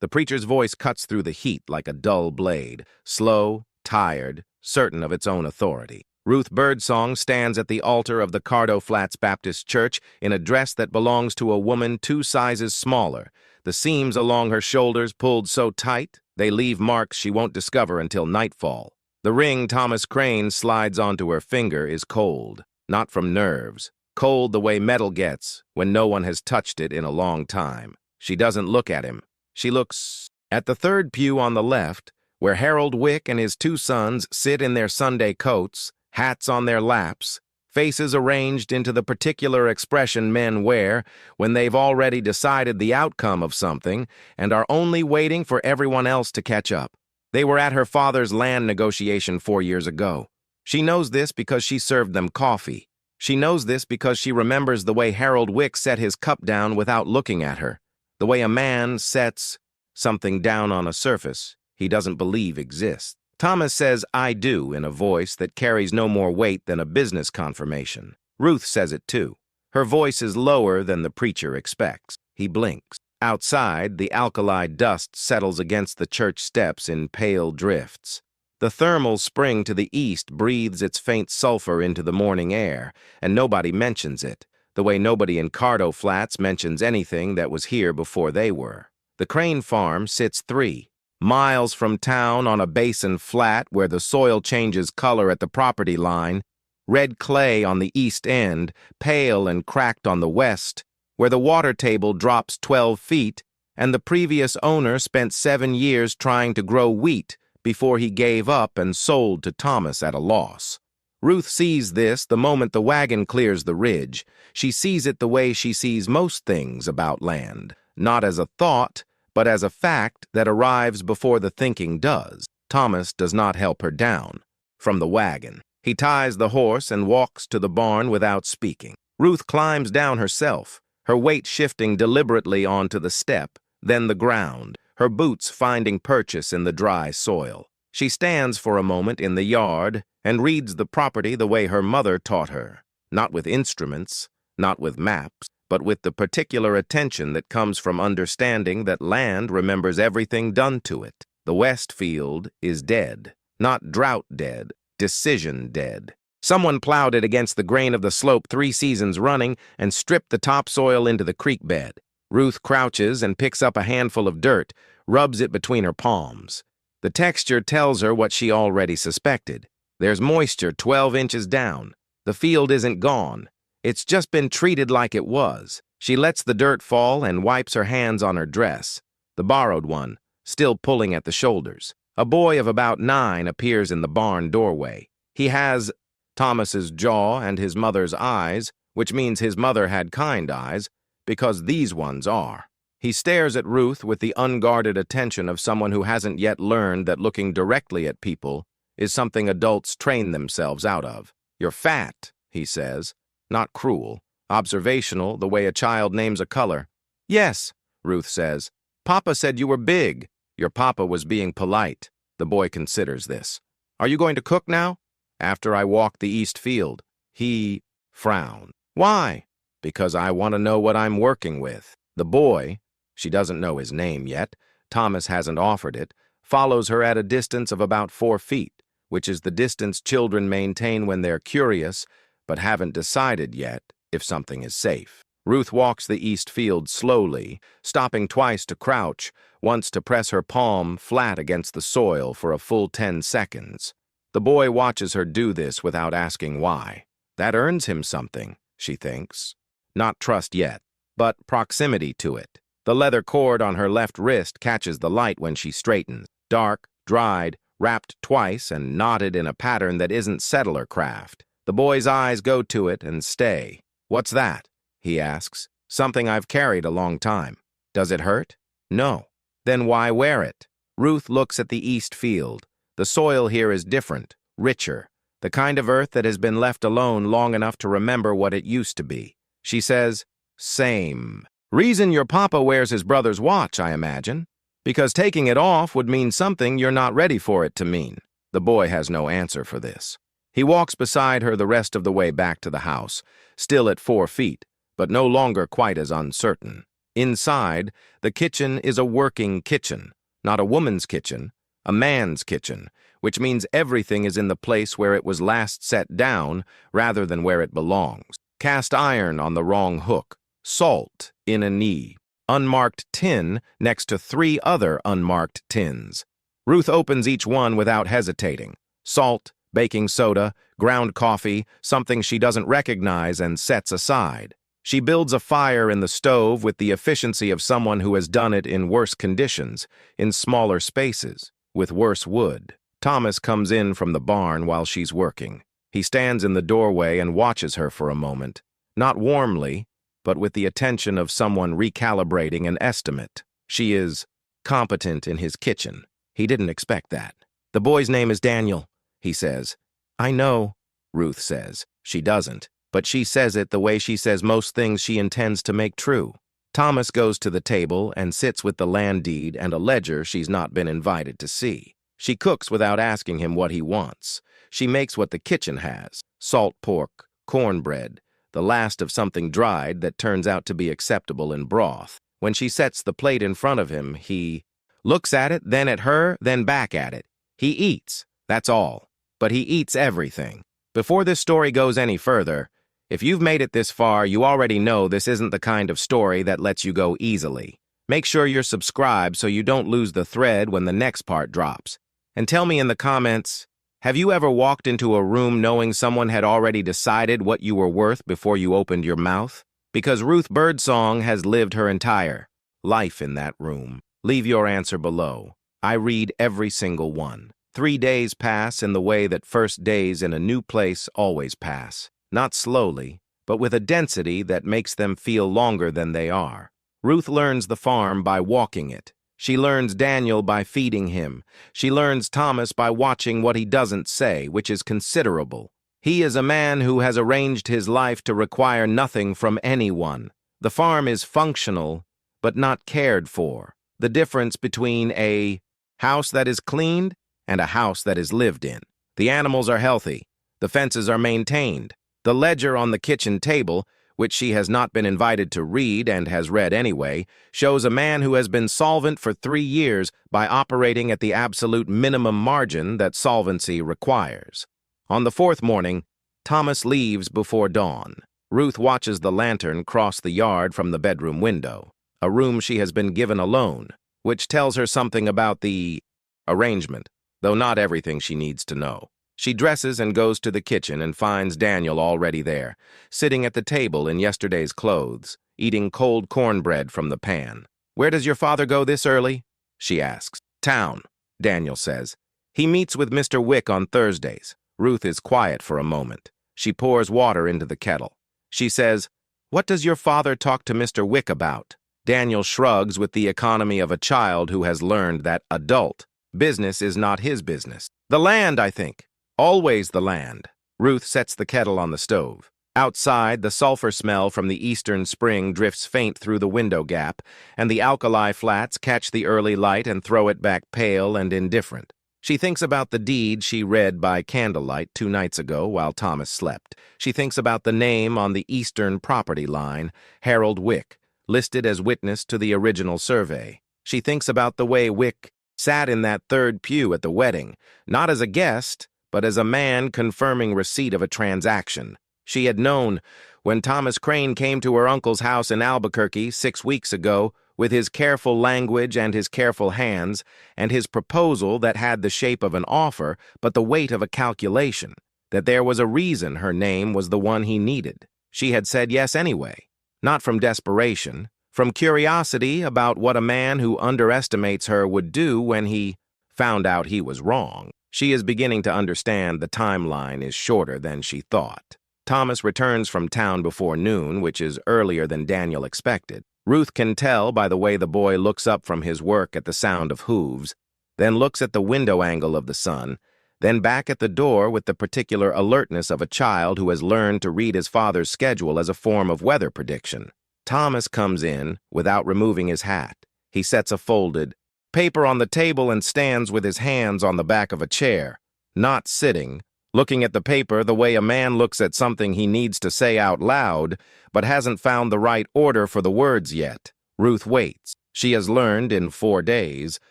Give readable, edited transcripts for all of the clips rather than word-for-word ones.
The preacher's voice cuts through the heat like a dull blade, slow, tired, certain of its own authority. Ruth Birdsong stands at the altar of the Cardo Flats Baptist Church in a dress that belongs to a woman 2 sizes smaller, the seams along her shoulders pulled so tight they leave marks she won't discover until nightfall. The ring Thomas Crane slides onto her finger is cold, not from nerves, cold the way metal gets when no one has touched it in a long time. She doesn't look at him. She looks at the third pew on the left, where Harold Wick and his 2 sons sit in their Sunday coats, hats on their laps, faces arranged into the particular expression men wear when they've already decided the outcome of something and are only waiting for everyone else to catch up. They were at her father's land negotiation 4 years ago. She knows this because she served them coffee. She knows this because she remembers the way Harold Wick set his cup down without looking at her, the way a man sets something down on a surface he doesn't believe exists. Thomas says, "I do," in a voice that carries no more weight than a business confirmation. Ruth says it too. Her voice is lower than the preacher expects. He blinks. Outside, the alkali dust settles against the church steps in pale drifts. The thermal spring to the east breathes its faint sulfur into the morning air, and nobody mentions it, the way nobody in Cardo Flats mentions anything that was here before they were. The Crane farm sits 3 miles from town on a basin flat where the soil changes color at the property line, red clay on the east end, pale and cracked on the west, where the water table drops 12 feet, and the previous owner spent 7 years trying to grow wheat before he gave up and sold to Thomas at a loss. Ruth sees this the moment the wagon clears the ridge. She sees it the way she sees most things about land, not as a thought, but as a fact that arrives before the thinking does. Thomas does not help her down from the wagon. He ties the horse and walks to the barn without speaking. Ruth climbs down herself, her weight shifting deliberately onto the step, then the ground, her boots finding purchase in the dry soil. She stands for a moment in the yard and reads the property the way her mother taught her, not with instruments, not with maps, but with the particular attention that comes from understanding that land remembers everything done to it. The West Field is dead, not drought dead, decision dead. Someone plowed it against the grain of the slope 3 seasons running and stripped the topsoil into the creek bed. Ruth crouches and picks up a handful of dirt, rubs it between her palms. The texture tells her what she already suspected. There's moisture 12 inches down. The field isn't gone. It's just been treated like it was. She lets the dirt fall and wipes her hands on her dress, the borrowed one, still pulling at the shoulders. A boy of about 9 appears in the barn doorway. He has Thomas's jaw and his mother's eyes, which means his mother had kind eyes, because these ones are. He stares at Ruth with the unguarded attention of someone who hasn't yet learned that looking directly at people is something adults train themselves out of. "You're fat," he says. Not cruel, observational, the way a child names a color. "Yes," Ruth says. "Papa said you were big." Your papa was being polite. The boy considers this. "Are you going to cook now?" "After I walk the east field." He frowned. "Why?" "Because I want to know what I'm working with." The boy, she doesn't know his name yet, Thomas hasn't offered it, follows her at a distance of about 4 feet, which is the distance children maintain when they're curious, but haven't decided yet if something is safe. Ruth walks the east field slowly, stopping twice to crouch, once to press her palm flat against the soil for a full 10 seconds. The boy watches her do this without asking why. That earns him something, she thinks. Not trust yet, but proximity to it. The leather cord on her left wrist catches the light when she straightens. Dark, dried, wrapped twice and knotted in a pattern that isn't settler craft. The boy's eyes go to it and stay. "What's that?" he asks. "Something I've carried a long time." "Does it hurt?" "No." "Then why wear it?" Ruth looks at the east field. The soil here is different, richer, the kind of earth that has been left alone long enough to remember what it used to be. She says, "Same. Reason your papa wears his brother's watch, I imagine. Because taking it off would mean something you're not ready for it to mean." The boy has no answer for this. He walks beside her the rest of the way back to the house, still at 4 feet, but no longer quite as uncertain. Inside, the kitchen is a working kitchen, not a woman's kitchen, a man's kitchen, which means everything is in the place where it was last set down rather than where it belongs. Cast iron on the wrong hook, salt in a knee, unmarked tin next to 3 other unmarked tins. Ruth opens each one without hesitating. Salt, baking soda, ground coffee, something she doesn't recognize and sets aside. She builds a fire in the stove with the efficiency of someone who has done it in worse conditions, in smaller spaces, with worse wood. Thomas comes in from the barn while she's working. He stands in the doorway and watches her for a moment, not warmly, but with the attention of someone recalibrating an estimate. She is competent in his kitchen. He didn't expect that. "The boy's name is Daniel," he says. "I know," Ruth says. She doesn't, but she says it the way she says most things she intends to make true. Thomas goes to the table and sits with the land deed and a ledger she's not been invited to see. She cooks without asking him what he wants. She makes what the kitchen has: salt pork, cornbread, the last of something dried that turns out to be acceptable in broth. When she sets the plate in front of him, he looks at it, then at her, then back at it. He eats, that's all. But he eats everything. Before this story goes any further, if you've made it this far, you already know this isn't the kind of story that lets you go easily. Make sure you're subscribed so you don't lose the thread when the next part drops. And tell me in the comments, have you ever walked into a room knowing someone had already decided what you were worth before you opened your mouth? Because Ruth Birdsong has lived her entire life in that room. Leave your answer below. I read every single one. 3 days pass in the way that first days in a new place always pass. Not slowly, but with a density that makes them feel longer than they are. Ruth learns the farm by walking it. She learns Daniel by feeding him. She learns Thomas by watching what he doesn't say, which is considerable. He is a man who has arranged his life to require nothing from anyone. The farm is functional, but not cared for. The difference between a house that is cleaned and a house that is lived in. The animals are healthy. The fences are maintained. The ledger on the kitchen table, which she has not been invited to read and has read anyway, shows a man who has been solvent for 3 years by operating at the absolute minimum margin that solvency requires. On the 4th morning, Thomas leaves before dawn. Ruth watches the lantern cross the yard from the bedroom window, a room she has been given alone, which tells her something about the arrangement, though not everything she needs to know. She dresses and goes to the kitchen and finds Daniel already there, sitting at the table in yesterday's clothes, eating cold cornbread from the pan. "Where does your father go this early?" she asks. "Town," Daniel says. "He meets with Mr. Wick on Thursdays." Ruth is quiet for a moment. She pours water into the kettle. She says, "What does your father talk to Mr. Wick about?" Daniel shrugs with the economy of a child who has learned that adult business is not his business. "The land, I think. Always the land." Ruth sets the kettle on the stove. Outside, the sulfur smell from the eastern spring drifts faint through the window gap, and the alkali flats catch the early light and throw it back pale and indifferent. She thinks about the deed she read by candlelight 2 nights ago while Thomas slept. She thinks about the name on the eastern property line, Harold Wick, listed as witness to the original survey. She thinks about the way Wick sat in that 3rd pew at the wedding, not as a guest, but as a man confirming receipt of a transaction. She had known when Thomas Crane came to her uncle's house in Albuquerque 6 weeks ago with his careful language and his careful hands and his proposal that had the shape of an offer but the weight of a calculation, that there was a reason her name was the one he needed. She had said yes anyway, not from desperation, from curiosity about what a man who underestimates her would do when he found out he was wrong. She is beginning to understand the timeline is shorter than she thought. Thomas returns from town before noon, which is earlier than Daniel expected. Ruth can tell by the way the boy looks up from his work at the sound of hooves, then looks at the window angle of the sun, then back at the door with the particular alertness of a child who has learned to read his father's schedule as a form of weather prediction. Thomas comes in without removing his hat. He sets a folded paper on the table and stands with his hands on the back of a chair, not sitting, looking at the paper the way a man looks at something he needs to say out loud, but hasn't found the right order for the words yet. Ruth waits. She has learned in 4 days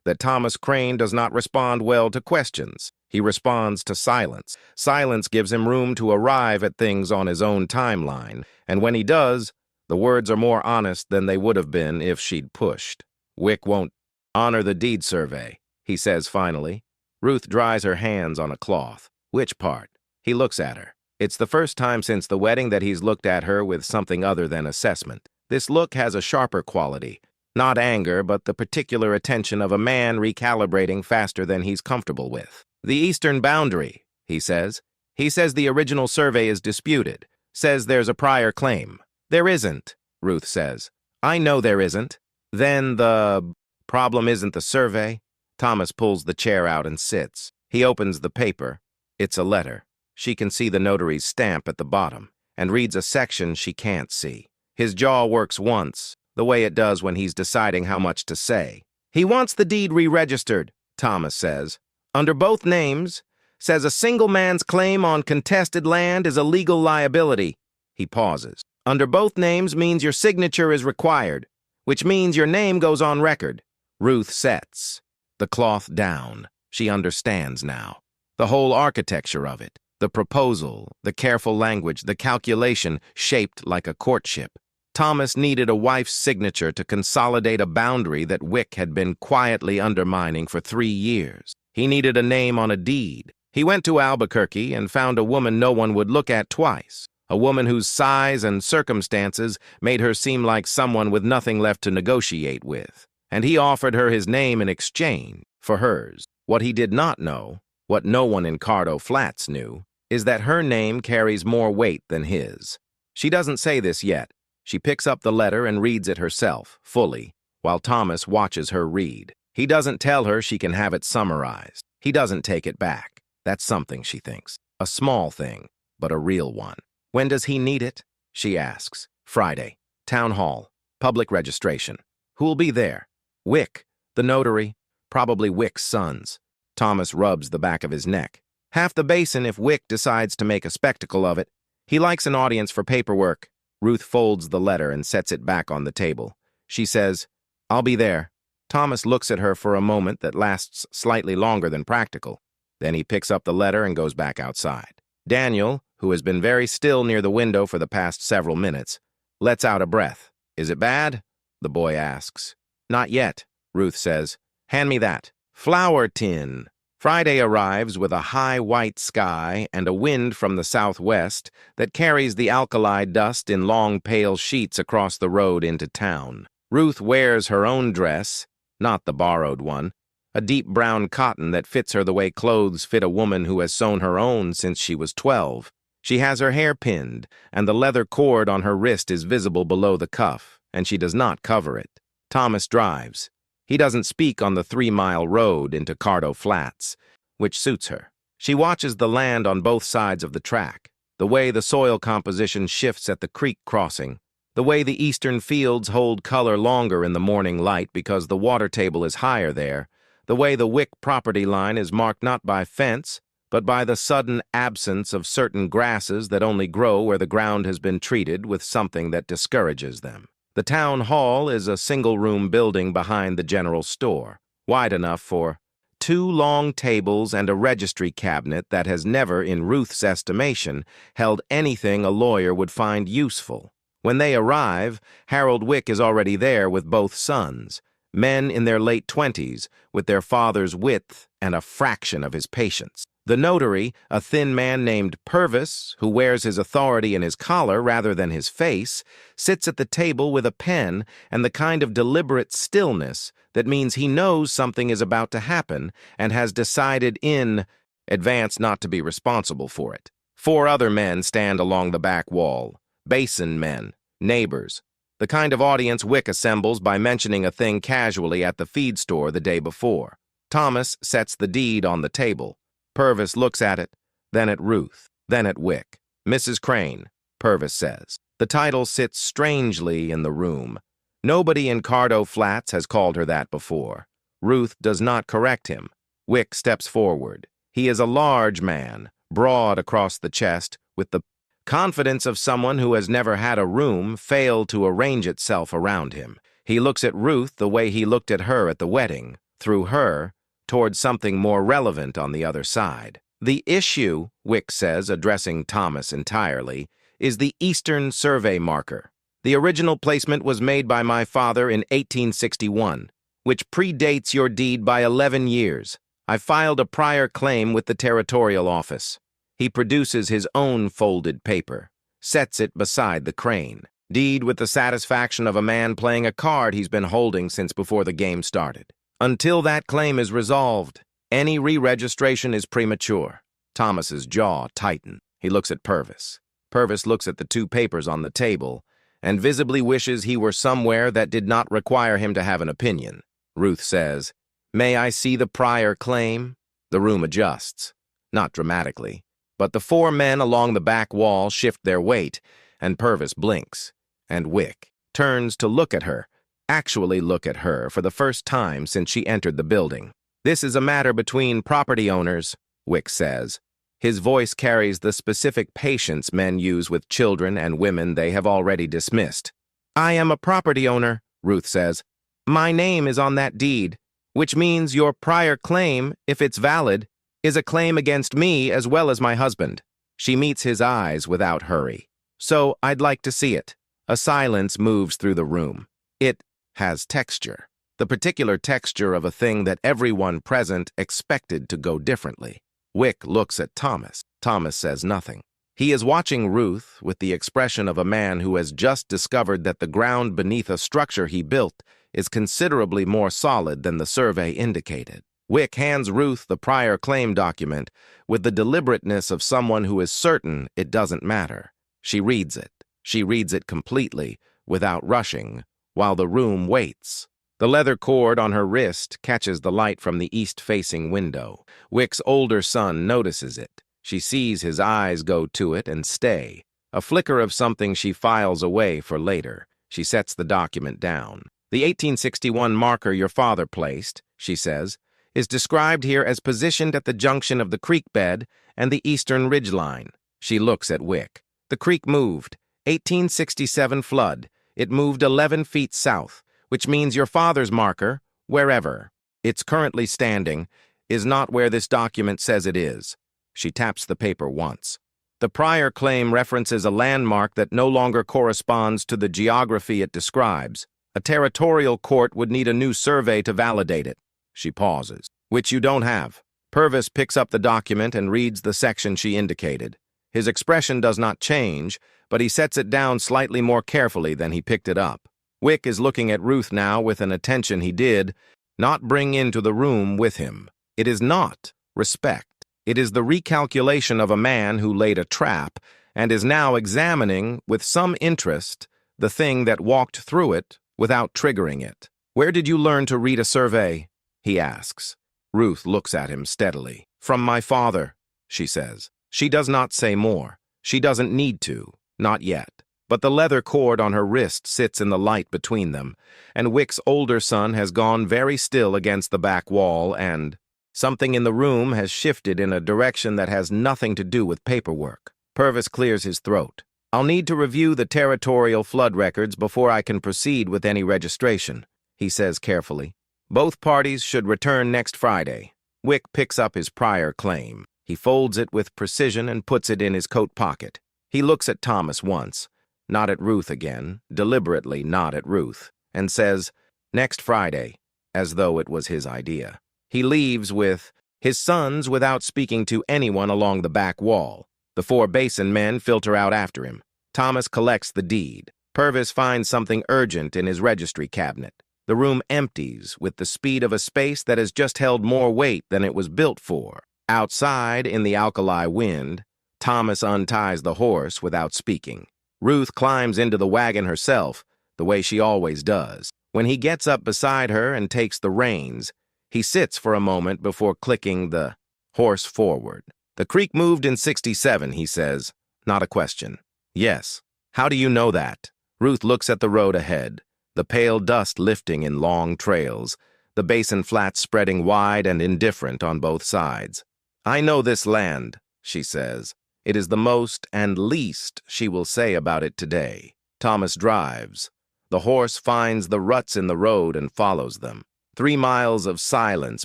that Thomas Crane does not respond well to questions. He responds to silence. Silence gives him room to arrive at things on his own timeline, and when he does, the words are more honest than they would have been if she'd pushed. Wick won't honor the deed survey, he says finally. Ruth dries her hands on a cloth. Which part? He looks at her. It's the first time since the wedding that he's looked at her with something other than assessment. This look has a sharper quality. Not anger, but the particular attention of a man recalibrating faster than he's comfortable with. The eastern boundary, he says. He says the original survey is disputed. Says there's a prior claim. There isn't, Ruth says. I know there isn't. Then the problem isn't the survey. Thomas pulls the chair out and sits. He opens the paper. It's a letter. She can see the notary's stamp at the bottom, and reads a section she can't see. His jaw works once, the way it does when he's deciding how much to say. He wants the deed re-registered, Thomas says. Under both names, says a single man's claim on contested land is a legal liability. He pauses. Under both names means your signature is required, which means your name goes on record. Ruth sets the cloth down. She understands now. The whole architecture of it, the proposal, the careful language, the calculation shaped like a courtship. Thomas needed a wife's signature to consolidate a boundary that Wick had been quietly undermining for 3 years. He needed a name on a deed. He went to Albuquerque and found a woman no one would look at twice, a woman whose size and circumstances made her seem like someone with nothing left to negotiate with. And he offered her his name in exchange for hers. What he did not know, what no one in Cardo Flats knew, is that her name carries more weight than his. She doesn't say this yet. She picks up the letter and reads it herself, fully, while Thomas watches her read. He doesn't tell her she can have it summarized. He doesn't take it back. That's something, she thinks. A small thing, but a real one. When does he need it? She asks. Friday. Town hall. Public registration. Who'll be there? Wick. The notary. Probably Wick's sons. Thomas rubs the back of his neck. Half the basin if Wick decides to make a spectacle of it. He likes an audience for paperwork. Ruth folds the letter and sets it back on the table. She says, I'll be there. Thomas looks at her for a moment that lasts slightly longer than practical. Then he picks up the letter and goes back outside. Daniel, who has been very still near the window for the past several minutes, lets out a breath. Is it bad? The boy asks. Not yet, Ruth says. Hand me that. Flour tin. Friday arrives with a high white sky and a wind from the southwest that carries the alkali dust in long pale sheets across the road into town. Ruth wears her own dress, not the borrowed one, a deep brown cotton that fits her the way clothes fit a woman who has sewn her own since she was 12. She has her hair pinned, and the leather cord on her wrist is visible below the cuff, and she does not cover it. Thomas drives. He doesn't speak on the 3-mile road into Cardo Flats, which suits her. She watches the land on both sides of the track, the way the soil composition shifts at the creek crossing, the way the eastern fields hold color longer in the morning light because the water table is higher there, the way the Wick property line is marked not by fence, but by the sudden absence of certain grasses that only grow where the ground has been treated with something that discourages them. The town hall is a single-room building behind the general store, wide enough for 2 long tables and a registry cabinet that has never, in Ruth's estimation, held anything a lawyer would find useful. When they arrive, Harold Wick is already there with both sons, men in their late 20s, with their father's width and a fraction of his patience. The notary, a thin man named Purvis, who wears his authority in his collar rather than his face, sits at the table with a pen and the kind of deliberate stillness that means he knows something is about to happen and has decided in advance not to be responsible for it. 4 other men stand along the back wall, basin men, neighbors, the kind of audience Wick assembles by mentioning a thing casually at the feed store the day before. Thomas sets the deed on the table. Purvis looks at it, then at Ruth, then at Wick. Mrs. Crane, Purvis says. The title sits strangely in the room. Nobody in Cardo Flats has called her that before. Ruth does not correct him. Wick steps forward. He is a large man, broad across the chest, with the confidence of someone who has never had a room fail to arrange itself around him. He looks at Ruth the way he looked at her at the wedding, through her, towards something more relevant on the other side. The issue, Wick says, addressing Thomas entirely, is the Eastern Survey marker. The original placement was made by my father in 1861, which predates your deed by 11 years. I filed a prior claim with the Territorial Office. He produces his own folded paper, sets it beside the crane. Deed with the satisfaction of a man playing a card he's been holding since before the game started. Until that claim is resolved, any re-registration is premature. Thomas's jaw tightened. He looks at Purvis. Purvis looks at the two papers on the table and visibly wishes he were somewhere that did not require him to have an opinion. Ruth says, "May I see the prior claim?" The room adjusts. Not dramatically, but the four men along the back wall shift their weight, and Purvis blinks, and Wick turns to look at her, actually look at her for the first time since she entered the building. "This is a matter between property owners," Wick says. His voice carries the specific patience men use with children and women they have already dismissed. "I am a property owner," Ruth says. "My name is on that deed, which means your prior claim, if it's valid, is a claim against me as well as my husband." She meets his eyes without hurry. "So I'd like to see it." A silence moves through the room. It has texture, the particular texture of a thing that everyone present expected to go differently. Wick looks at Thomas. Thomas says nothing. He is watching Ruth with the expression of a man who has just discovered that the ground beneath a structure he built is considerably more solid than the survey indicated. Wick hands Ruth the prior claim document with the deliberateness of someone who is certain it doesn't matter. She reads it. She reads it completely, without rushing, while the room waits. The leather cord on her wrist catches the light from the east-facing window. Wick's older son notices it. She sees his eyes go to it and stay. A flicker of something she files away for later. She sets the document down. "The 1861 marker your father placed," she says, "is described here as positioned at the junction of the creek bed and the eastern ridgeline." She looks at Wick. "The creek moved. 1867 flood. It moved 11 feet south, which means your father's marker, wherever it's currently standing, is not where this document says it is." She taps the paper once. "The prior claim references a landmark that no longer corresponds to the geography it describes. A territorial court would need a new survey to validate it." She pauses. "Which you don't have." Purvis picks up the document and reads the section she indicated. His expression does not change, but he sets it down slightly more carefully than he picked it up. Wick is looking at Ruth now with an attention he did not bring into the room with him. It is not respect. It is the recalculation of a man who laid a trap and is now examining, with some interest, the thing that walked through it without triggering it. "Where did you learn to read a survey?" he asks. Ruth looks at him steadily. "From my father," she says. She does not say more. She doesn't need to, not yet. But the leather cord on her wrist sits in the light between them, and Wick's older son has gone very still against the back wall, and something in the room has shifted in a direction that has nothing to do with paperwork. Purvis clears his throat. "I'll need to review the territorial flood records before I can proceed with any registration," he says carefully. "Both parties should return next Friday." Wick picks up his prior claim. He folds it with precision and puts it in his coat pocket. He looks at Thomas once, not at Ruth again, deliberately not at Ruth, and says, "Next Friday," as though it was his idea. He leaves with his sons without speaking to anyone along the back wall. The four basin men filter out after him. Thomas collects the deed. Purvis finds something urgent in his registry cabinet. The room empties with the speed of a space that has just held more weight than it was built for. Outside, in the alkali wind, Thomas unties the horse without speaking. Ruth climbs into the wagon herself, the way she always does. When he gets up beside her and takes the reins, he sits for a moment before clicking the horse forward. "The creek moved in 67, he says. Not a question. "Yes. How do you know that?" Ruth looks at the road ahead, the pale dust lifting in long trails, the basin flats spreading wide and indifferent on both sides. "I know this land," she says. It is the most and least she will say about it today. Thomas drives. The horse finds the ruts in the road and follows them. 3 miles of silence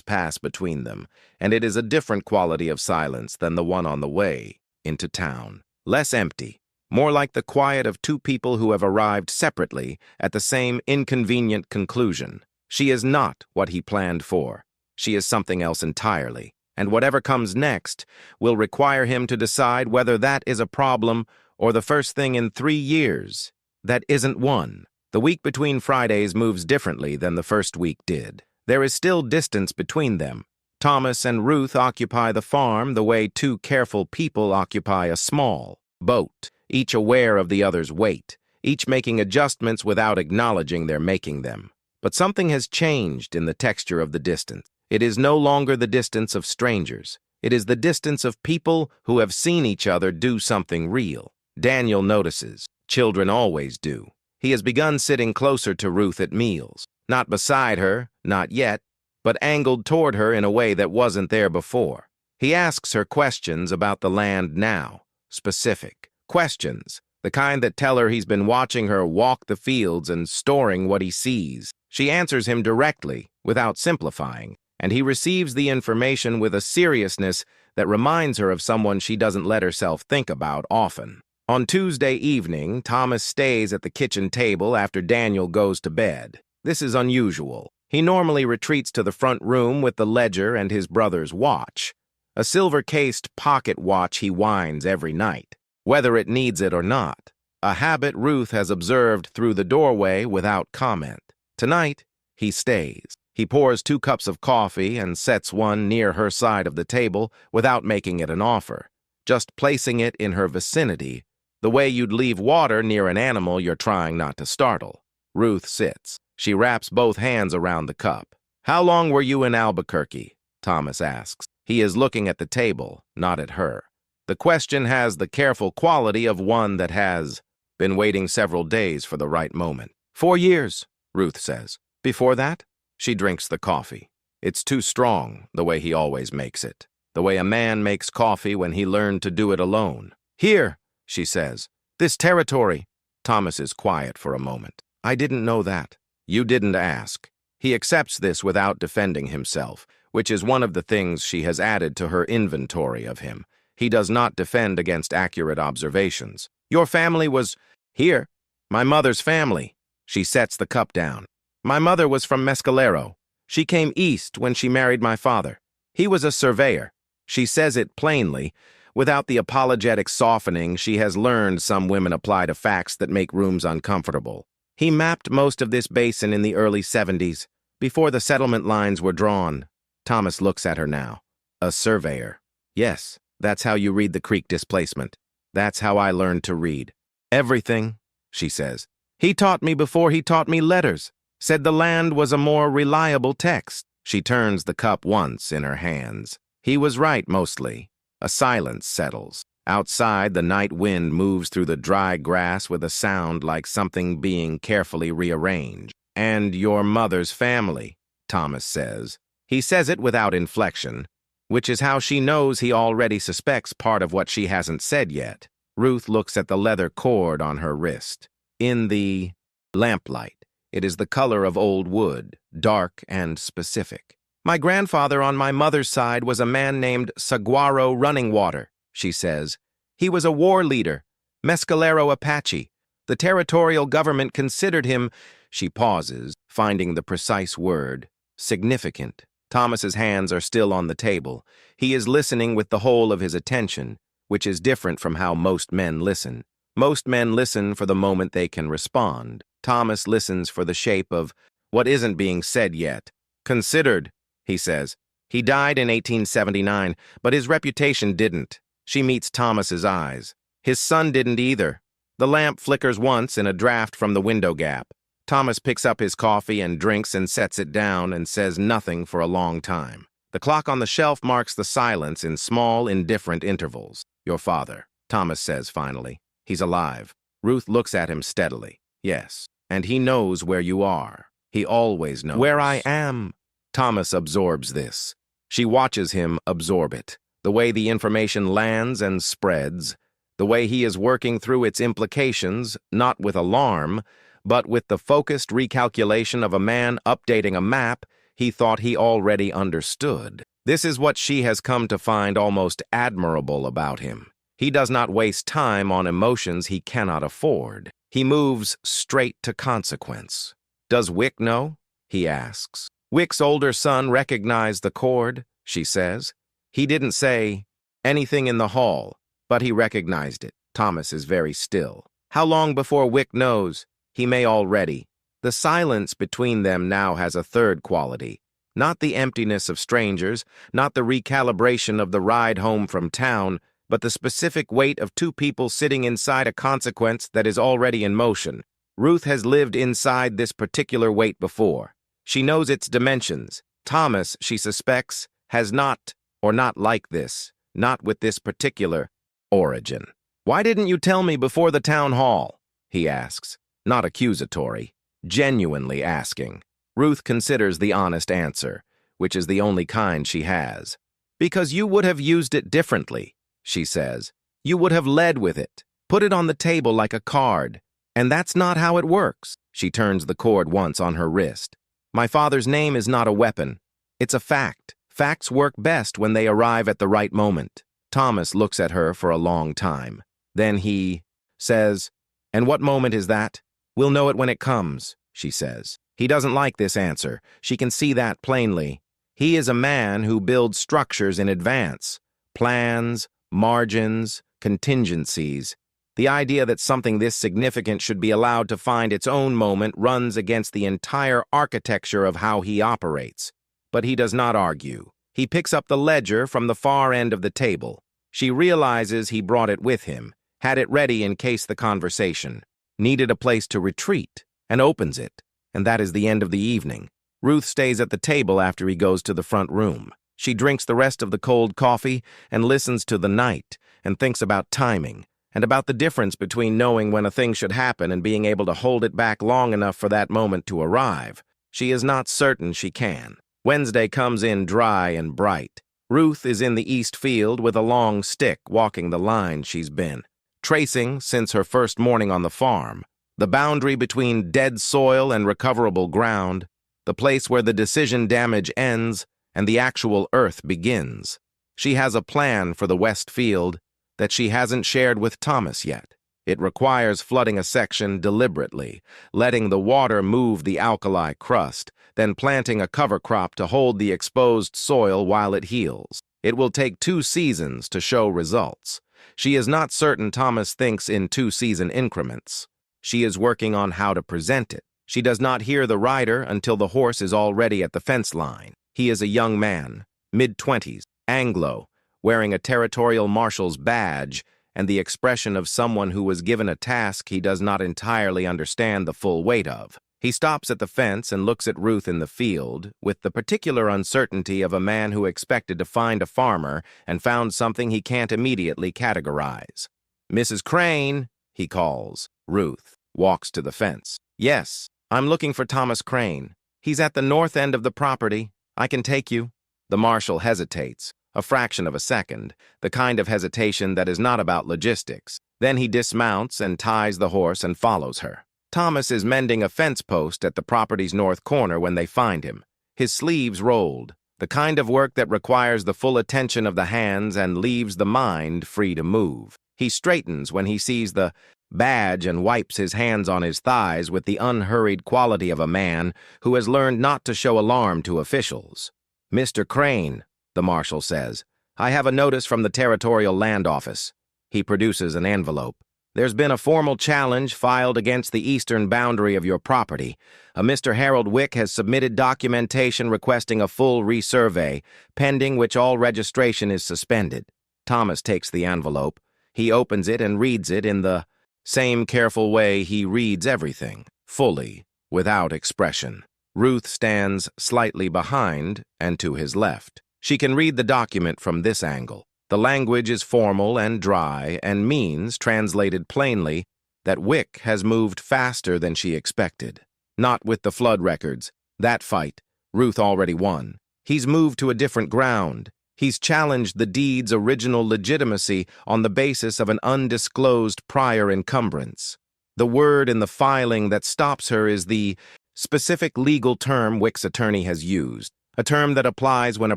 pass between them, and it is a different quality of silence than the one on the way into town. Less empty, more like the quiet of two people who have arrived separately at the same inconvenient conclusion. She is not what he planned for. She is something else entirely, and whatever comes next will require him to decide whether that is a problem or the first thing in 3 years that isn't one. The week between Fridays moves differently than the first week did. There is still distance between them. Thomas and Ruth occupy the farm the way two careful people occupy a small boat, each aware of the other's weight, each making adjustments without acknowledging they're making them. But something has changed in the texture of the distance. It is no longer the distance of strangers. It is the distance of people who have seen each other do something real. Daniel notices. Children always do. He has begun sitting closer to Ruth at meals. Not beside her, not yet, but angled toward her in a way that wasn't there before. He asks her questions about the land now. Specific questions. The kind that tell her he's been watching her walk the fields and storing what he sees. She answers him directly, without simplifying, and he receives the information with a seriousness that reminds her of someone she doesn't let herself think about often. On Tuesday evening, Thomas stays at the kitchen table after Daniel goes to bed. This is unusual. He normally retreats to the front room with the ledger and his brother's watch, a silver-cased pocket watch he winds every night, whether it needs it or not, a habit Ruth has observed through the doorway without comment. Tonight, he stays. He pours 2 cups of coffee and sets one near her side of the table without making it an offer, just placing it in her vicinity, the way you'd leave water near an animal you're trying not to startle. Ruth sits. She wraps both hands around the cup. "How long were you in Albuquerque?" Thomas asks. He is looking at the table, not at her. The question has the careful quality of one that has been waiting several days for the right moment. 4 years, Ruth says. Before that? She drinks the coffee. It's too strong, the way he always makes it. The way a man makes coffee when he learned to do it alone. "Here," she says. "This territory." Thomas is quiet for a moment. "I didn't know that." "You didn't ask." He accepts this without defending himself, which is one of the things she has added to her inventory of him. He does not defend against accurate observations. "Your family was here. My mother's family." She sets the cup down. "My mother was from Mescalero. She came east when she married my father. He was a surveyor." She says it plainly, without the apologetic softening she has learned some women apply to facts that make rooms uncomfortable. "He mapped most of this basin in the early 70s, before the settlement lines were drawn." Thomas looks at her now. "A surveyor." "Yes, that's how you read the creek displacement. That's how I learned to read." "Everything," she says. "He taught me before he taught me letters. Said the land was a more reliable text." She turns the cup once in her hands. He was right, mostly. A silence settles. Outside, the night wind moves through the dry grass with a sound like something being carefully rearranged. "And your mother's family," Thomas says. He says it without inflection, which is how she knows he already suspects part of what she hasn't said yet. Ruth looks at the leather cord on her wrist. In the lamplight, it is the color of old wood, dark and specific. "My grandfather on my mother's side was a man named Saguaro Running Water," she says. "He was a war leader, Mescalero Apache. The territorial government considered him," she pauses, finding the precise word, "significant." Thomas's hands are still on the table. He is listening with the whole of his attention, which is different from how most men listen. Most men listen for the moment they can respond. Thomas listens for the shape of what isn't being said yet. "Considered," he says. "He died in 1879, but his reputation didn't." She meets Thomas's eyes. His son didn't either. The lamp flickers once in a draft from the window gap. Thomas picks up his coffee and drinks and sets it down and says nothing for a long time. The clock on the shelf marks the silence in small, indifferent intervals. "Your father," Thomas says finally. "He's alive." Ruth looks at him steadily. "Yes, and he knows where you are. He always knows." "Where I am." Thomas absorbs this. She watches him absorb it. The way the information lands and spreads. The way he is working through its implications, not with alarm, but with the focused recalculation of a man updating a map, he thought he already understood. This is what she has come to find almost admirable about him. He does not waste time on emotions he cannot afford. He moves straight to consequence. Does Wick know? He asks. Wick's older son recognized the chord, she says. He didn't say anything in the hall, but he recognized it. Thomas is very still. How long before Wick knows? He may already. The silence between them now has a third quality. Not the emptiness of strangers, not the recalibration of the ride home from town, but the specific weight of two people sitting inside a consequence that is already in motion. Ruth has lived inside this particular weight before. She knows its dimensions. Thomas, she suspects, has not, or not like this, not with this particular origin. Why didn't you tell me before the town hall? He asks, not accusatory, genuinely asking. Ruth considers the honest answer, which is the only kind she has. Because you would have used it differently, she says. You would have led with it, put it on the table like a card. And that's not how it works. She turns the cord once on her wrist. My father's name is not a weapon. It's a fact. Facts work best when they arrive at the right moment. Thomas looks at her for a long time. Then he says, and what moment is that? We'll know it when it comes, she says. He doesn't like this answer. She can see that plainly. He is a man who builds structures in advance. Plans, margins, contingencies. The idea that something this significant should be allowed to find its own moment runs against the entire architecture of how he operates. But he does not argue. He picks up the ledger from the far end of the table. She realizes he brought it with him, had it ready in case the conversation needed a place to retreat, and opens it. And that is the end of the evening. Ruth stays at the table after he goes to the front room. She drinks the rest of the cold coffee and listens to the night and thinks about timing and about the difference between knowing when a thing should happen and being able to hold it back long enough for that moment to arrive. She is not certain she can. Wednesday comes in dry and bright. Ruth is in the east field with a long stick walking the line she's been tracing since her first morning on the farm. The boundary between dead soil and recoverable ground, the place where the decision damage ends and the actual earth begins. She has a plan for the west field that she hasn't shared with Thomas yet. It requires flooding a section deliberately, letting the water move the alkali crust, then planting a cover crop to hold the exposed soil while it heals. It will take 2 seasons to show results. She is not certain Thomas thinks in 2-season increments. She is working on how to present it. She does not hear the rider until the horse is already at the fence line. He is a young man, mid-20s, Anglo, wearing a territorial marshal's badge and the expression of someone who was given a task he does not entirely understand the full weight of. He stops at the fence and looks at Ruth in the field with the particular uncertainty of a man who expected to find a farmer and found something he can't immediately categorize. Mrs. Crane, he calls. Ruth walks to the fence. Yes, I'm looking for Thomas Crane. He's at the north end of the property. I can take you. The marshal hesitates, a fraction of a second, the kind of hesitation that is not about logistics. Then he dismounts and ties the horse and follows her. Thomas is mending a fence post at the property's north corner when they find him, his sleeves rolled, the kind of work that requires the full attention of the hands and leaves the mind free to move. He straightens when he sees the badge and wipes his hands on his thighs with the unhurried quality of a man who has learned not to show alarm to officials. Mr. Crane, the marshal says, I have a notice from the Territorial Land Office. He produces an envelope. There's been a formal challenge filed against the eastern boundary of your property. A Mr. Harold Wick has submitted documentation requesting a full resurvey, pending which all registration is suspended. Thomas takes the envelope. He opens it and reads it in the same careful way he reads everything, fully, without expression. Ruth stands slightly behind and to his left. She can read the document from this angle. The language is formal and dry and means, translated plainly, that Wick has moved faster than she expected. Not with the flood records. That fight, Ruth already won. He's moved to a different ground. He's challenged the deed's original legitimacy on the basis of an undisclosed prior encumbrance. The word in the filing that stops her is the specific legal term Wick's attorney has used, a term that applies when a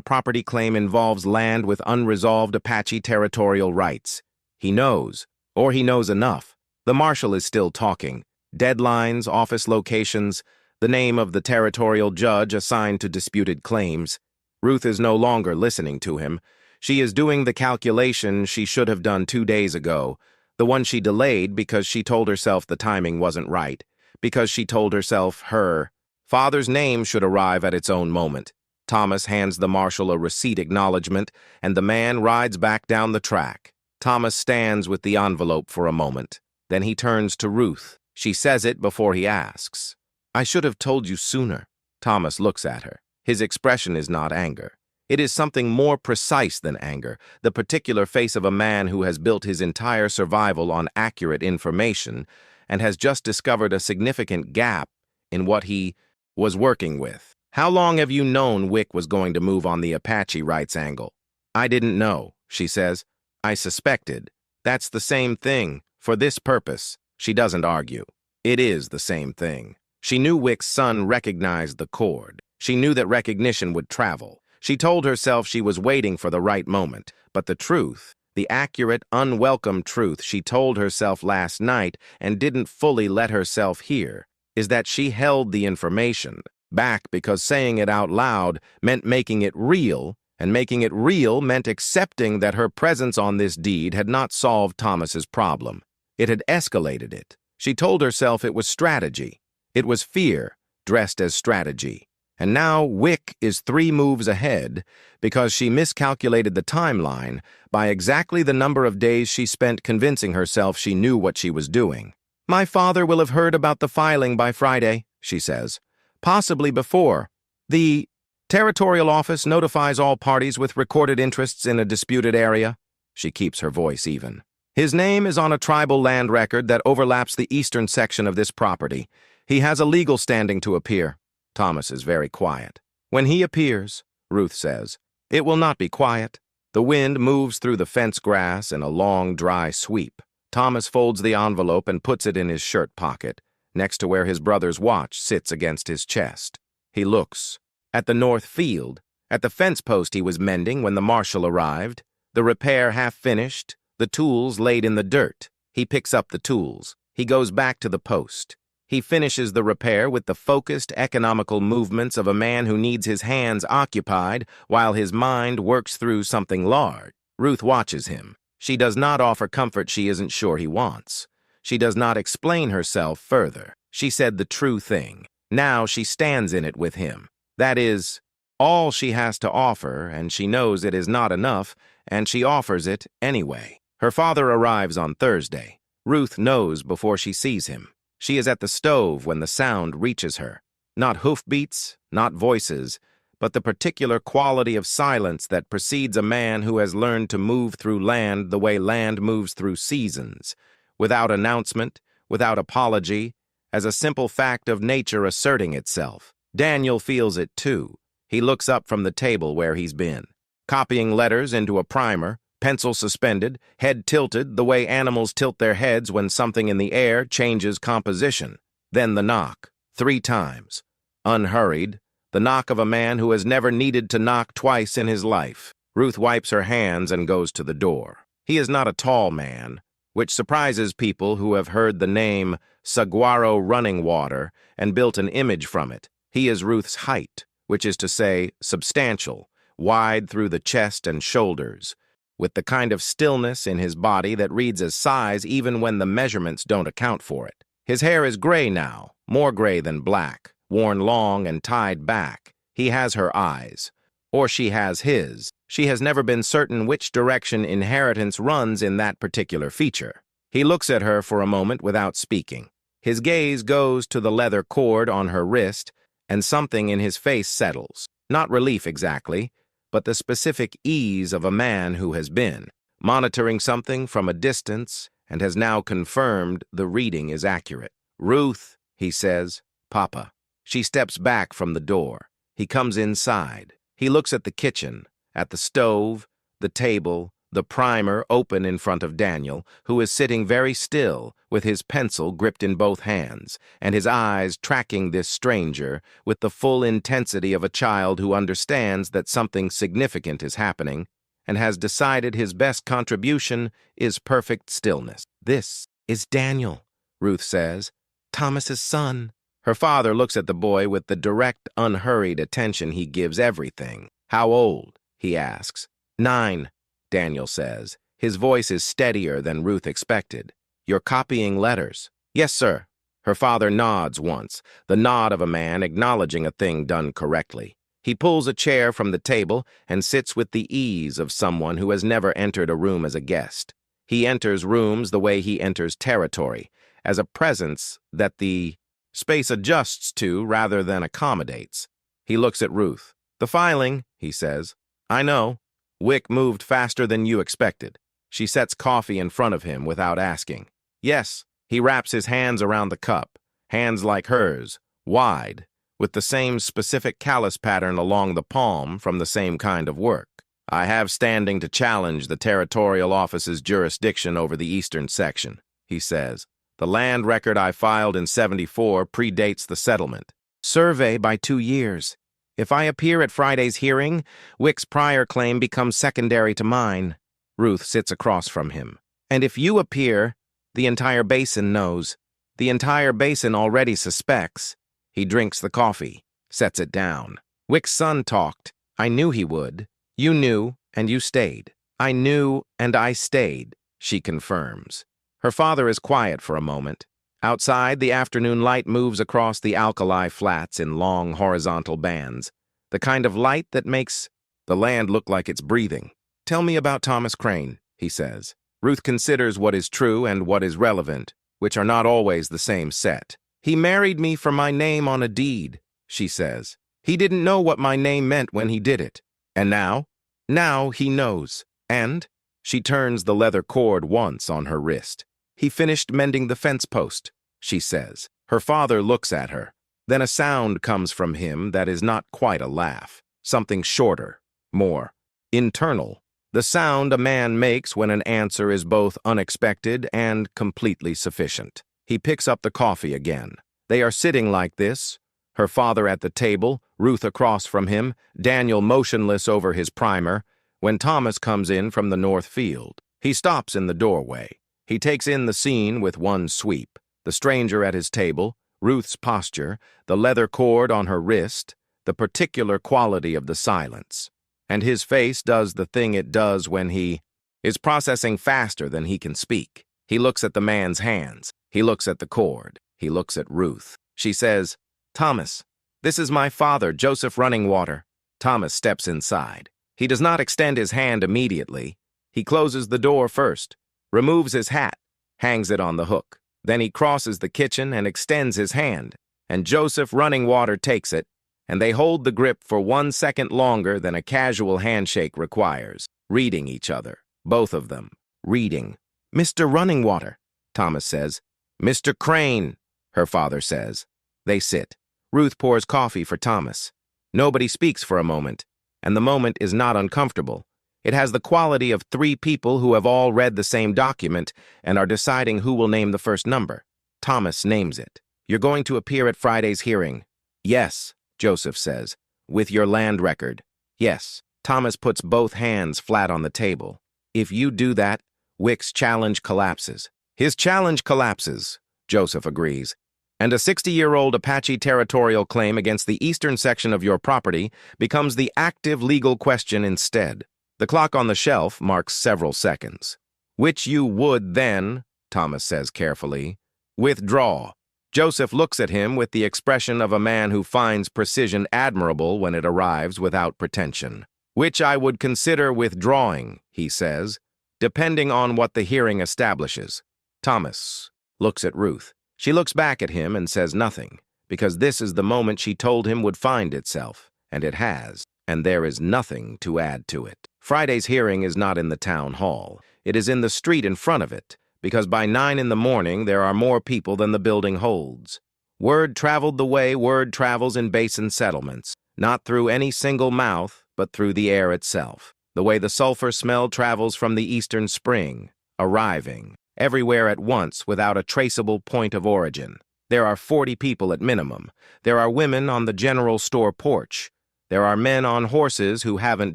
property claim involves land with unresolved Apache territorial rights. He knows, or he knows enough. The marshal is still talking. Deadlines, office locations, the name of the territorial judge assigned to disputed claims. Ruth is no longer listening to him. She is doing the calculation she should have done 2 days ago, the one she delayed because she told herself the timing wasn't right, because she told herself her father's name should arrive at its own moment. Thomas hands the marshal a receipt acknowledgement, and the man rides back down the track. Thomas stands with the envelope for a moment. Then he turns to Ruth. She says it before he asks. "I should have told you sooner." Thomas looks at her. His expression is not anger. It is something more precise than anger, the particular face of a man who has built his entire survival on accurate information and has just discovered a significant gap in what he was working with. "How long have you known Wick was going to move on the Apache rights angle?" "I didn't know," she says. "I suspected." "That's the same thing. For this purpose." She doesn't argue. It is the same thing. She knew Wick's son recognized the chord. She knew that recognition would travel. She told herself she was waiting for the right moment, but the truth, the accurate, unwelcome truth she told herself last night and didn't fully let herself hear, is that she held the information back because saying it out loud meant making it real, and making it real meant accepting that her presence on this deed had not solved Thomas's problem. It had escalated it. She told herself it was strategy. It was fear, dressed as strategy. And now Wick is 3 moves ahead because she miscalculated the timeline by exactly the number of days she spent convincing herself she knew what she was doing. "My father will have heard about the filing by Friday," she says. "Possibly before. The territorial office notifies all parties with recorded interests in a disputed area." She keeps her voice even. "His name is on a tribal land record that overlaps the eastern section of this property. He has a legal standing to appear." Thomas is very quiet. "When he appears," Ruth says, "it will not be quiet." The wind moves through the fence grass in a long, dry sweep. Thomas folds the envelope and puts it in his shirt pocket, next to where his brother's watch sits against his chest. He looks. At the north field, at the fence post he was mending when the marshal arrived, the repair half finished, the tools laid in the dirt. He picks up the tools. He goes back to the post. He finishes the repair with the focused, economical movements of a man who needs his hands occupied while his mind works through something large. Ruth watches him. She does not offer comfort she isn't sure he wants. She does not explain herself further. She said the true thing. Now she stands in it with him. That is all she has to offer, and she knows it is not enough, and she offers it anyway. Her father arrives on Thursday. Ruth knows before she sees him. She is at the stove when the sound reaches her. Not hoofbeats, not voices, but the particular quality of silence that precedes a man who has learned to move through land the way land moves through seasons, without announcement, without apology, as a simple fact of nature asserting itself. Daniel feels it too. He looks up from the table where he's been, copying letters into a primer, pencil suspended, head tilted the way animals tilt their heads when something in the air changes composition. Then the knock, 3 times. Unhurried, the knock of a man who has never needed to knock twice in his life. Ruth wipes her hands and goes to the door. He is not a tall man, which surprises people who have heard the name Saguaro Running Water and built an image from it. He is Ruth's height, which is to say, substantial, wide through the chest and shoulders, with the kind of stillness in his body that reads as size even when the measurements don't account for it. His hair is gray now, more gray than black, worn long and tied back. He has her eyes, or she has his. She has never been certain which direction inheritance runs in that particular feature. He looks at her for a moment without speaking. His gaze goes to the leather cord on her wrist, and something in his face settles. Not relief exactly, but the specific ease of a man who has been monitoring something from a distance and has now confirmed the reading is accurate. "Ruth," he says, "Papa." She steps back from the door. He comes inside. He looks at the kitchen, at the stove, the table, the primer open in front of Daniel, who is sitting very still with his pencil gripped in both hands, and his eyes tracking this stranger with the full intensity of a child who understands that something significant is happening and has decided his best contribution is perfect stillness. "This is Daniel," Ruth says, "Thomas's son." Her father looks at the boy with the direct, unhurried attention he gives everything. "How old?" he asks. "9, Daniel says. His voice is steadier than Ruth expected. "You're copying letters." "Yes, sir." Her father nods once, the nod of a man acknowledging a thing done correctly. He pulls a chair from the table and sits with the ease of someone who has never entered a room as a guest. He enters rooms the way he enters territory, as a presence that the space adjusts to rather than accommodates. He looks at Ruth. "The filing," he says. "I know. Wick moved faster than you expected." She sets coffee in front of him without asking. "Yes." He wraps his hands around the cup, hands like hers, wide, with the same specific callus pattern along the palm from the same kind of work. "I have standing to challenge the territorial office's jurisdiction over the eastern section," he says. "The land record I filed in '74 predates the settlement. Survey by 2 years. If I appear at Friday's hearing, Wick's prior claim becomes secondary to mine." Ruth sits across from him. "And if you appear, the entire basin knows. The entire basin already suspects." He drinks the coffee, sets it down. "Wick's son talked. I knew he would. You knew, and you stayed." "I knew, and I stayed," she confirms. Her father is quiet for a moment. Outside, the afternoon light moves across the alkali flats in long horizontal bands, the kind of light that makes the land look like it's breathing. "Tell me about Thomas Crane," he says. Ruth considers what is true and what is relevant, which are not always the same set. "He married me for my name on a deed," she says. "He didn't know what my name meant when he did it. And now? Now he knows. And," she turns the leather cord once on her wrist, "he finished mending the fence post," she says. Her father looks at her. Then a sound comes from him that is not quite a laugh. Something shorter, more internal. The sound a man makes when an answer is both unexpected and completely sufficient. He picks up the coffee again. They are sitting like this, her father at the table, Ruth across from him, Daniel motionless over his primer, when Thomas comes in from the north field. He stops in the doorway. He takes in the scene with one sweep. The stranger at his table, Ruth's posture, the leather cord on her wrist, the particular quality of the silence. And his face does the thing it does when he is processing faster than he can speak. He looks at the man's hands. He looks at the cord. He looks at Ruth. She says, "Thomas, this is my father, Joseph Runningwater." Thomas steps inside. He does not extend his hand immediately. He closes the door first, removes his hat, hangs it on the hook. Then he crosses the kitchen and extends his hand, and Joseph Runningwater takes it, and they hold the grip for 1 second longer than a casual handshake requires, reading each other, both of them, reading. "Mr. Runningwater," Thomas says. "Mr. Crane," her father says. They sit. Ruth pours coffee for Thomas. Nobody speaks for a moment, and the moment is not uncomfortable. It has the quality of 3 people who have all read the same document and are deciding who will name the first number. Thomas names it. "You're going to appear at Friday's hearing." "Yes," Joseph says. "With your land record." "Yes." Thomas puts both hands flat on the table. "If you do that, Wick's challenge collapses." "His challenge collapses," Joseph agrees. "And a 60-year-old Apache territorial claim against the eastern section of your property becomes the active legal question instead." The clock on the shelf marks several seconds. "Which you would then," Thomas says carefully, "withdraw." Joseph looks at him with the expression of a man who finds precision admirable when it arrives without pretension. "Which I would consider withdrawing," he says, "depending on what the hearing establishes." Thomas looks at Ruth. She looks back at him and says nothing, because this is the moment she told him would find itself, and it has, and there is nothing to add to it. Friday's hearing is not in the town hall. It is in the street in front of it, because by 9 in the morning there are more people than the building holds. Word traveled the way word travels in basin settlements, not through any single mouth, but through the air itself. the way the sulfur smell travels from the eastern spring, arriving, everywhere at once without a traceable point of origin. There are 40 people at minimum. There are women on the general store porch. There are men on horses who haven't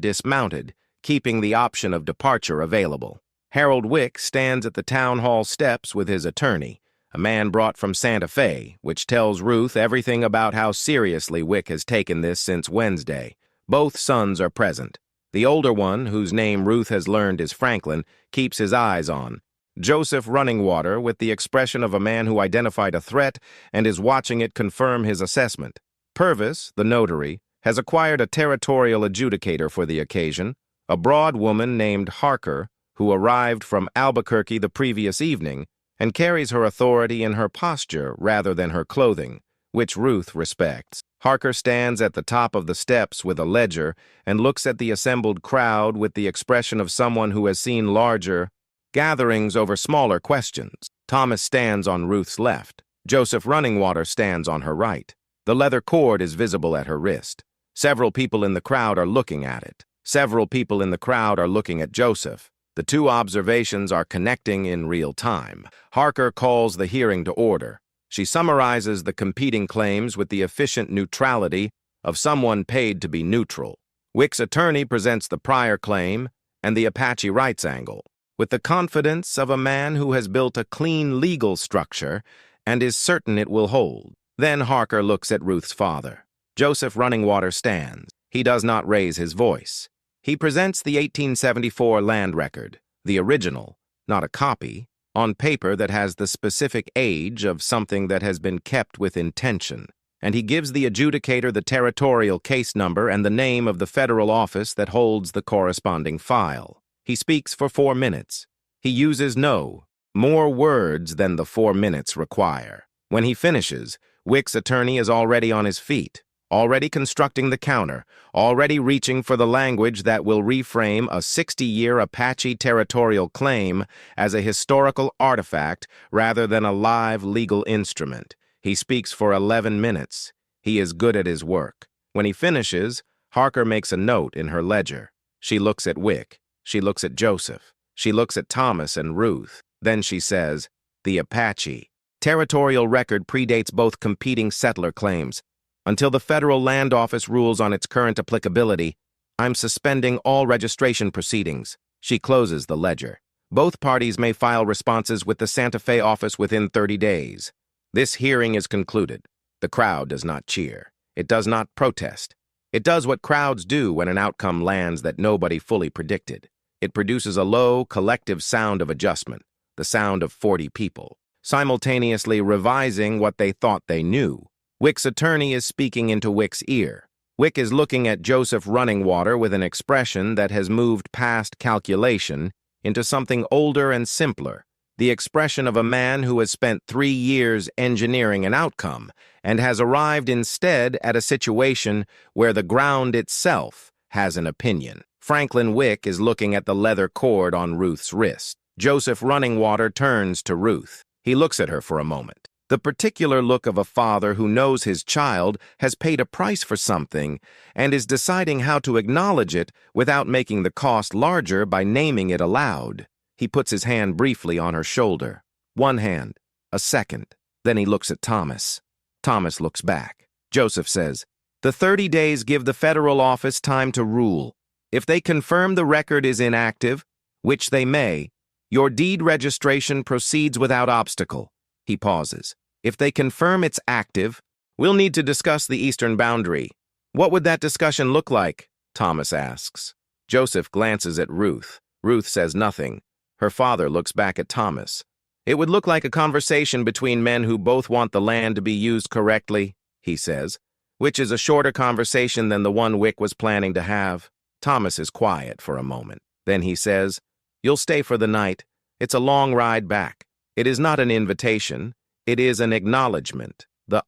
dismounted, keeping the option of departure available. Harold Wick stands at the town hall steps with his attorney, a man brought from Santa Fe, which tells Ruth everything about how seriously Wick has taken this since Wednesday. Both sons are present. The older one, whose name Ruth has learned is Franklin, keeps his eyes on Joseph Runningwater with the expression of a man who identified a threat and is watching it confirm his assessment. Purvis, the notary, has acquired a territorial adjudicator for the occasion, a broad woman named Harker, who arrived from Albuquerque the previous evening and carries her authority in her posture rather than her clothing, which Ruth respects. Harker stands at the top of the steps with a ledger and looks at the assembled crowd with the expression of someone who has seen larger gatherings over smaller questions. Thomas stands on Ruth's left. Joseph Runningwater stands on her right. The leather cord is visible at her wrist. Several people in the crowd are looking at it. Several people in the crowd are looking at Joseph. The two observations are connecting in real time. Harker calls the hearing to order. She summarizes the competing claims with the efficient neutrality of someone paid to be neutral. Wick's attorney presents the prior claim and the Apache rights angle, with the confidence of a man who has built a clean legal structure and is certain it will hold. Then Harker looks at Ruth's father. Joseph Runningwater stands. He does not raise his voice. He presents the 1874 land record, the original, not a copy, on paper that has the specific age of something that has been kept with intention, and he gives the adjudicator the territorial case number and the name of the federal office that holds the corresponding file. He speaks for 4 minutes. He uses more words than the 4 minutes require. When he finishes, Wick's attorney is already on his feet, already constructing the counter, already reaching for the language that will reframe a 60-year Apache territorial claim as a historical artifact rather than a live legal instrument. He speaks for 11 minutes. He is good at his work. When he finishes, Harker makes a note in her ledger. She looks at Wick. She looks at Joseph. She looks at Thomas and Ruth. Then she says, "The Apache territorial record predates both competing settler claims. Until the Federal Land Office rules on its current applicability, I'm suspending all registration proceedings." She closes the ledger. Both parties may file responses with the Santa Fe office within 30 days. This hearing is concluded. The crowd does not cheer. It does not protest. It does what crowds do when an outcome lands that nobody fully predicted. It produces a low, collective sound of adjustment, the sound of 40 people, simultaneously revising what they thought they knew. Wick's attorney is speaking into Wick's ear. Wick is looking at Joseph Runningwater with an expression that has moved past calculation into something older and simpler, the expression of a man who has spent 3 years engineering an outcome and has arrived instead at a situation where the ground itself has an opinion. Franklin Wick is looking at the leather cord on Ruth's wrist. Joseph Runningwater turns to Ruth. He looks at her for a moment. The particular look of a father who knows his child has paid a price for something and is deciding how to acknowledge it without making the cost larger by naming it aloud. He puts his hand briefly on her shoulder. One hand, a second. Then he looks at Thomas. Thomas looks back. Joseph says, "The 30 days give the federal office time to rule. If they confirm the record is inactive, which they may, your deed registration proceeds without obstacle." He pauses. "If they confirm it's active, we'll need to discuss the eastern boundary." "What would that discussion look like?" Thomas asks. Joseph glances at Ruth. Ruth says nothing. Her father looks back at Thomas. "It would look like a conversation between men who both want the land to be used correctly," he says, which is a shorter conversation than the one Wick was planning to have. Thomas is quiet for a moment. Then he says, "You'll stay for the night. It's a long ride back." It is not an invitation. It is an acknowledgement. The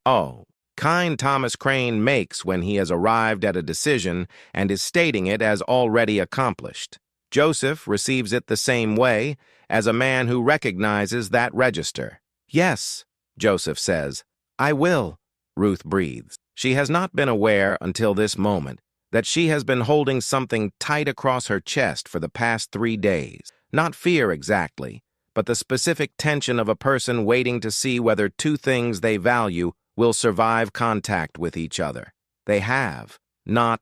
kind Thomas Crane makes when he has arrived at a decision and is stating it as already accomplished. Joseph receives it the same way as a man who recognizes that register. "Yes," Joseph says. "I will," Ruth breathes. She has not been aware until this moment that she has been holding something tight across her chest for the past 3 days. Not fear exactly, but the specific tension of a person waiting to see whether two things they value will survive contact with each other. They have, not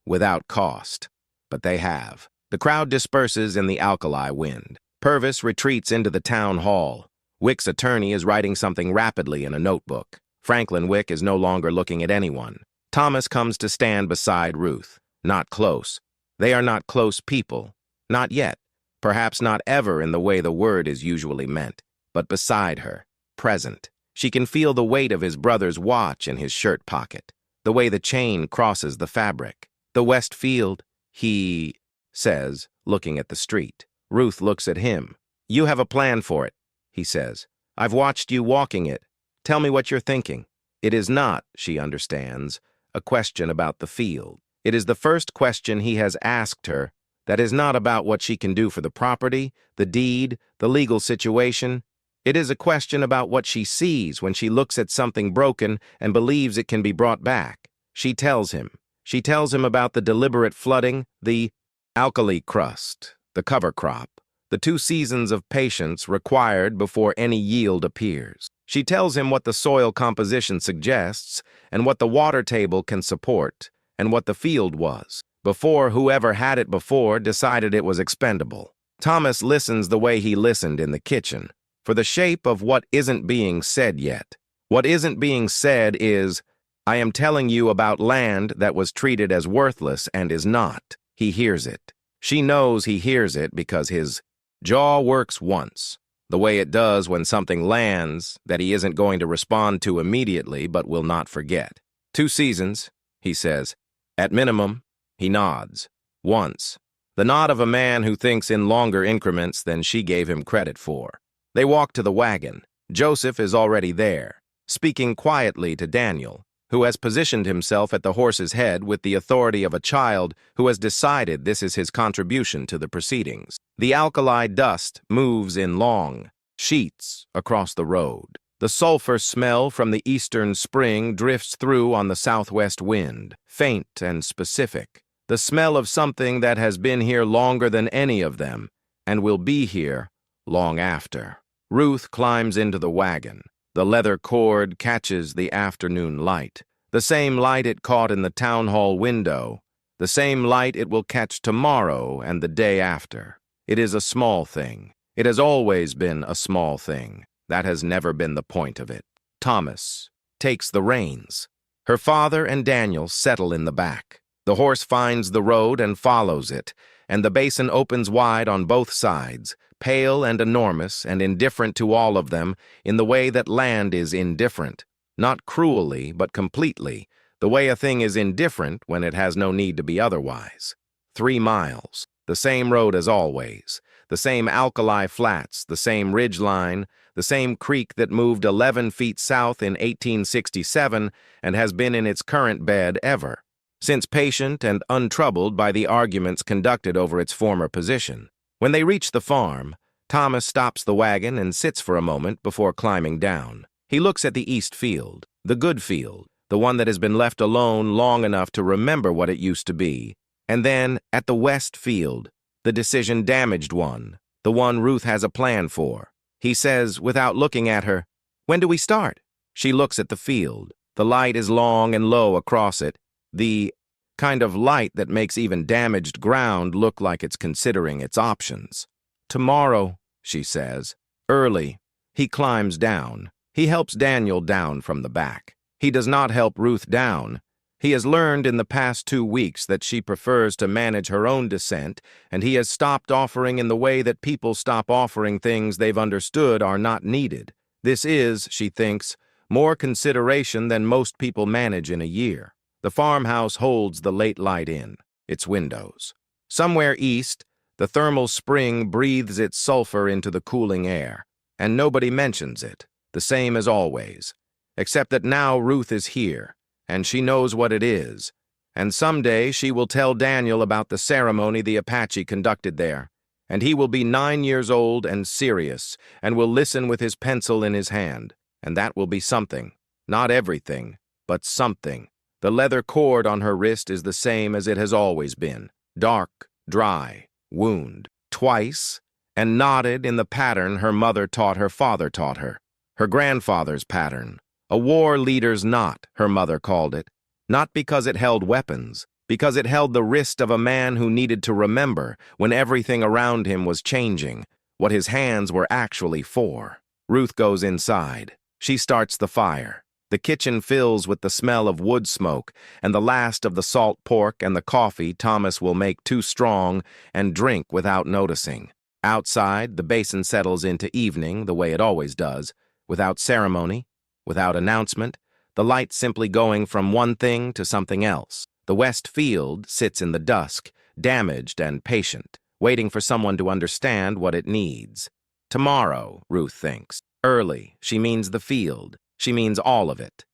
without cost, but they have. The crowd disperses in the alkali wind. Purvis retreats into the town hall. Wick's attorney is writing something rapidly in a notebook. Franklin Wick is no longer looking at anyone. Thomas comes to stand beside Ruth. Not close. They are not close people. Not yet. Perhaps not ever in the way the word is usually meant. But beside her, present. She can feel the weight of his brother's watch in his shirt pocket. The way the chain crosses the fabric. The West Field, he says, looking at the street. Ruth looks at him. You have a plan for it, he says. I've watched you walking it. Tell me what you're thinking. It is not, she understands, a question about the field. It is the first question he has asked her that is not about what she can do for the property, the deed, the legal situation. It is a question about what she sees when she looks at something broken and believes it can be brought back. She tells him. She tells him about the deliberate flooding, the alkali crust, the cover crop, the 2 seasons of patience required before any yield appears. She tells him what the soil composition suggests and what the water table can support and what the field was, before whoever had it before decided it was expendable. Thomas listens the way he listened in the kitchen, for the shape of what isn't being said yet. What isn't being said is, I am telling you about land that was treated as worthless and is not. He hears it. She knows he hears it because his jaw works once, the way it does when something lands that he isn't going to respond to immediately but will not forget. 2 seasons, he says. At minimum, he nods. Once. The nod of a man who thinks in longer increments than she gave him credit for. They walk to the wagon. Joseph is already there, speaking quietly to Daniel, who has positioned himself at the horse's head with the authority of a child who has decided this is his contribution to the proceedings. The alkali dust moves in long sheets across the road. The sulfur smell from the eastern spring drifts through on the southwest wind, faint and specific. The smell of something that has been here longer than any of them, and will be here long after. Ruth climbs into the wagon. The leather cord catches the afternoon light, the same light it caught in the town hall window, the same light it will catch tomorrow and the day after. It is a small thing. It has always been a small thing. That has never been the point of it. Thomas takes the reins. Her father and Daniel settle in the back. The horse finds the road and follows it, and the basin opens wide on both sides, pale and enormous and indifferent to all of them in the way that land is indifferent. Not cruelly, but completely, the way a thing is indifferent when it has no need to be otherwise. 3 miles, the same road as always, the same alkali flats, the same ridge line, the same creek that moved 11 feet south in 1867 and has been in its current bed ever, since patient and untroubled by the arguments conducted over its former position. When they reach the farm, Thomas stops the wagon and sits for a moment before climbing down. He looks at the east field, the good field, the one that has been left alone long enough to remember what it used to be, and then at the west field, the decision-damaged one, the one Ruth has a plan for. He says, without looking at her, "When do we start?" She looks at the field. The light is long and low across it, the kind of light that makes even damaged ground look like it's considering its options. "Tomorrow," she says. Early. He climbs down. He helps Daniel down from the back. He does not help Ruth down. He has learned in the past 2 weeks that she prefers to manage her own descent, and he has stopped offering in the way that people stop offering things they've understood are not needed. This is, she thinks, more consideration than most people manage in a year. The farmhouse holds the late light in, its windows. Somewhere east, the thermal spring breathes its sulfur into the cooling air, and nobody mentions it, the same as always, except that now Ruth is here, and she knows what it is, and someday she will tell Daniel about the ceremony the Apache conducted there, and he will be 9 years old and serious, and will listen with his pencil in his hand, and that will be something, not everything, but something. The leather cord on her wrist is the same as it has always been. Dark, dry, wound. Twice, and knotted in the pattern her mother taught her father taught her. Her grandfather's pattern. A war leader's knot, her mother called it. Not because it held weapons, because it held the wrist of a man who needed to remember, when everything around him was changing, what his hands were actually for. Ruth goes inside. She starts the fire. The kitchen fills with the smell of wood smoke, and the last of the salt pork and the coffee Thomas will make too strong and drink without noticing. Outside, the basin settles into evening the way it always does, without ceremony, without announcement, the light simply going from one thing to something else. The west field sits in the dusk, damaged and patient, waiting for someone to understand what it needs. Tomorrow, Ruth thinks. Early, she means the field. She means all of it.